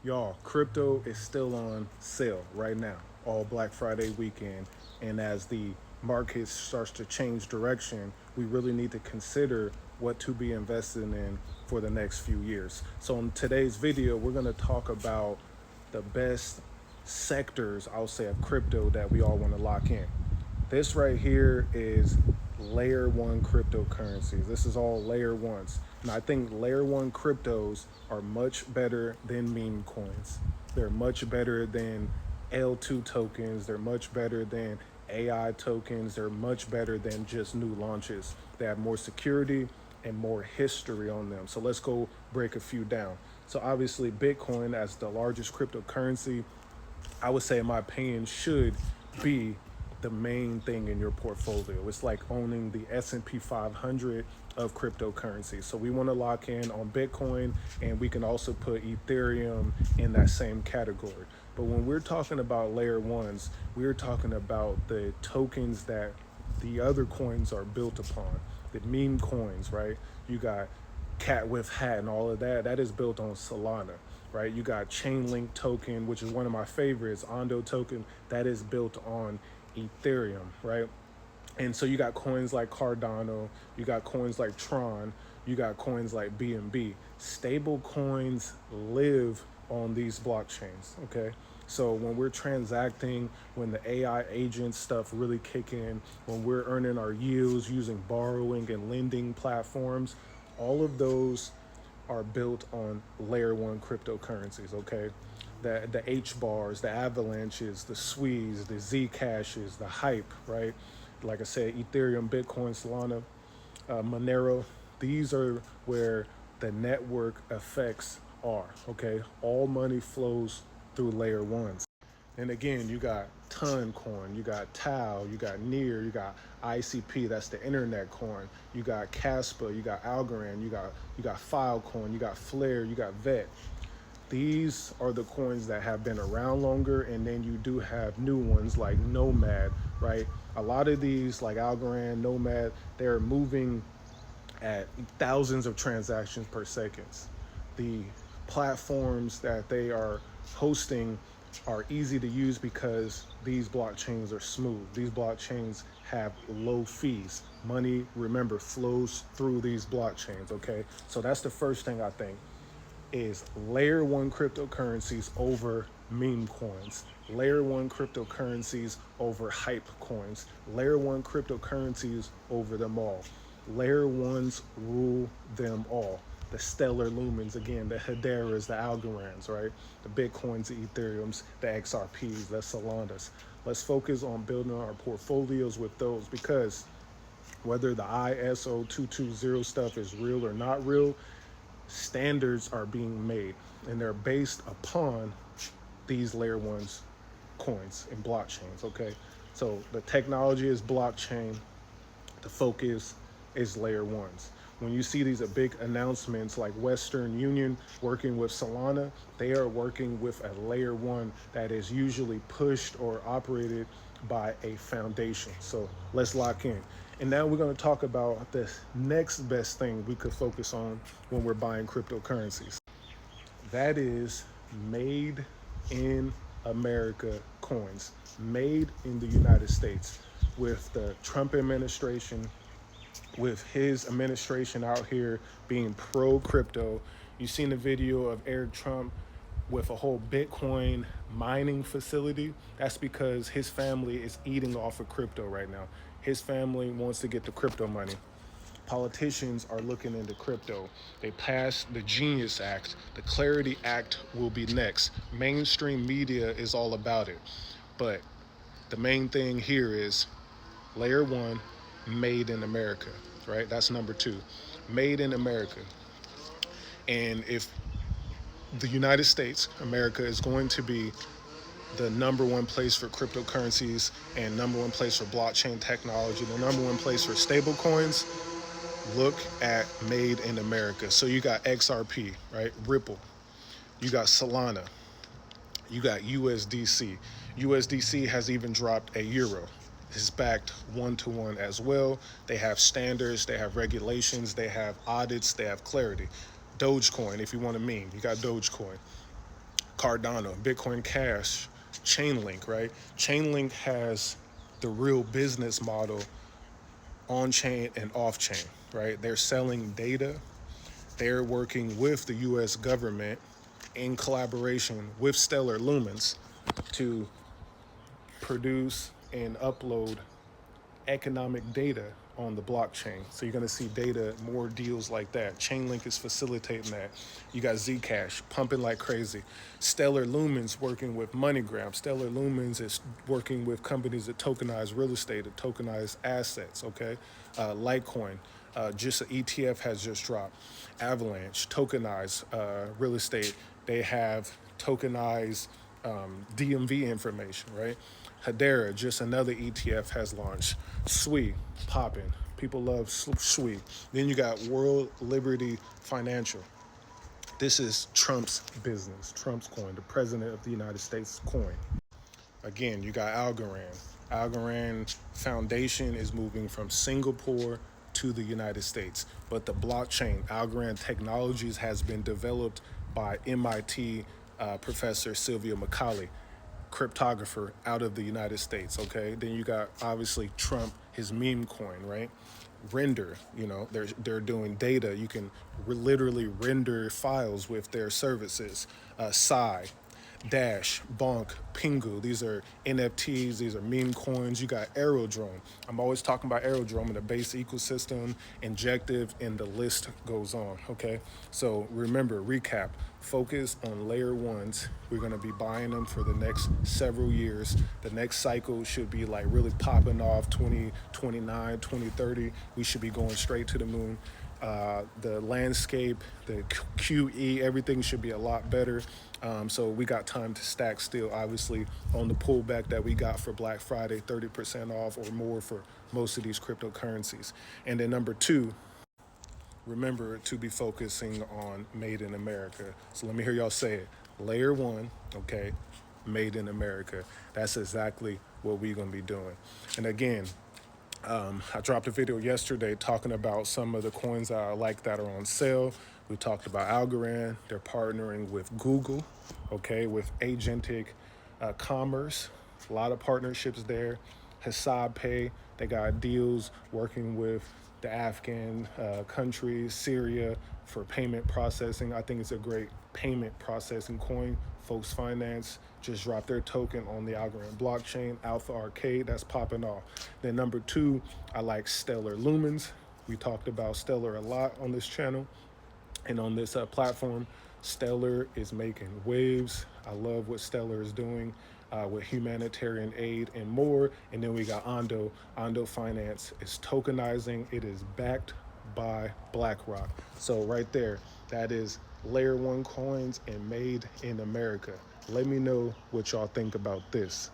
Y'all, crypto is still on sale right now, all Black Friday weekend. And as the market starts to change direction, we really need to consider what to be investing in for the next few years. So in today's video, we're going to talk about the best sectors, I'll say, of crypto that we all want to lock in. This right here is layer one cryptocurrencies. This is all layer ones. And I think layer one cryptos are much better than meme coins. They're much better than L2 tokens. They're much better than AI tokens. They're much better than just new launches. They have more security and more history on them. So let's go break a few down. So obviously Bitcoin, as the largest cryptocurrency, I would say in my opinion should be the main thing in your portfolio. It's like owning the S&P 500 of cryptocurrency. So we want to lock in on Bitcoin, and we can also put Ethereum in that same category. But when we're talking about layer ones, we're talking about the tokens that the other coins are built upon, the meme coins, right? You got cat with hat and all of that. That is built on Solana, right? You got Chainlink token, which is one of my favorites, Ondo token, that is built on Ethereum, right? And so you got coins like Cardano, you got coins like Tron, you got coins like BNB. Stable coins live on these blockchains, okay? So when we're transacting, when the AI agent stuff really kick in, when we're earning our yields using borrowing and lending platforms, all of those are built on layer one cryptocurrencies, okay? The H bars, the avalanches, the Swees, the Z caches, the hype, right? Like I said, Ethereum, Bitcoin, Solana, Monero. These are where the network effects are, okay? All money flows through layer ones. And again, you got Ton coin, you got Tau, you got Near, you got ICP, that's the internet coin. You got Caspa, you got Algorand, you got Filecoin, you got Flare, you got Vet. These are the coins that have been around longer, and then you do have new ones like Nomad, right? A lot of these, like Algorand, Nomad, they're moving at thousands of transactions per second. The platforms that they are hosting are easy to use because these blockchains are smooth. These blockchains have low fees. Money, remember, flows through these blockchains, okay? So that's the first thing I think is layer one cryptocurrencies over meme coins, layer one cryptocurrencies over hype coins, layer one cryptocurrencies over them all. Layer ones rule them all. The stellar Lumens, again, the Hederas, the Algorands, right? The Bitcoins, the Ethereums, the XRPs, the Solanas. Let's focus on building our portfolios with those, because whether the ISO 220 stuff is real or not real, standards are being made, and they're based upon these layer ones coins and blockchains, okay? So the technology is blockchain, the focus is layer ones. When you see these big announcements like Western Union working with Solana, they are working with a layer one that is usually pushed or operated by a foundation. So let's lock in. And now we're going to talk about the next best thing we could focus on when we're buying cryptocurrencies. That is made in America coins, made in the United States. With the Trump administration, with his administration out here being pro crypto, you've seen the video of Eric Trump with a whole Bitcoin mining facility. That's because his family is eating off of crypto right now. His family wants to get the crypto money. Politicians are looking into crypto. They passed the Genius Act. The Clarity Act will be next. Mainstream media is all about it. But the main thing here is layer one, made in America, right? That's number two, made in America. And if the United States, America, is going to be the number one place for cryptocurrencies and number one place for blockchain technology, the number one place for stable coins, look at made in America. So you got XRP, right? Ripple. You got Solana. You got USDC. USDC has even dropped a euro. It's backed 1-to-1 as well. They have standards, they have regulations, they have audits, they have clarity. Dogecoin, if you want to meme, you got Dogecoin. Cardano, Bitcoin Cash, Chainlink, right? Chainlink has the real business model on chain and off chain, right? They're selling data. They're working with the US government in collaboration with Stellar Lumens to produce and upload economic data on the blockchain. So you're going to see data, more deals like that. Chainlink is facilitating that. You got Zcash pumping like crazy. Stellar Lumens working with MoneyGram. Stellar Lumens is working with companies that tokenize real estate, that tokenize assets. Okay, Litecoin. Just an ETF has just dropped. Avalanche tokenize real estate. They have tokenized DMV information, right? Hedera, just another ETF, has launched. SWI, popping. People love SWI. Then you got World Liberty Financial. This is Trump's business, Trump's coin, the president of the United States coin. Again, you got Algorand. Algorand Foundation is moving from Singapore to the United States. But the blockchain, Algorand Technologies, has been developed by MIT Professor Sylvia Macaulay, cryptographer out of the United States. Okay, then you got obviously Trump, his meme coin, right? Render, they're doing data. You can literally render files with their services. Psy, Dash, Bonk, Pingu. These are NFTs. These are meme coins. You got Aerodrome. I'm always talking about Aerodrome in the base ecosystem, Injective, and the list goes on. Okay, so remember, recap. Focus on layer ones. We're going to be buying them for the next several years. The next cycle should be like really popping off 2029, 2030. We should be going straight to the moon. The landscape, the QE, everything should be a lot better. So we got time to stack still, obviously, on the pullback that we got for Black Friday, 30% off or more for most of these cryptocurrencies. And then number two, remember to be focusing on made in America. So let me hear y'all say it. Layer one, okay, made in America. That's exactly what we're going to be doing. And again, I dropped a video yesterday talking about some of the coins that I like that are on sale. We talked about Algorand. They're partnering with Google, okay, with agentic commerce. A lot of partnerships there. Hesab Pay, they got deals working with the Afghan country, Syria, for payment processing. I think it's a great payment processing coin. Folks Finance just dropped their token on the Algorand blockchain. Alpha Arcade, that's popping off. Then number two, I like Stellar Lumens. We talked about Stellar a lot on this channel and on this platform. Stellar is making waves. I love what Stellar is doing with humanitarian aid and more. And then we got Ondo. Ondo Finance is tokenizing. It is backed by BlackRock. So right there, that is layer one coins and made in America. Let me know what y'all think about this.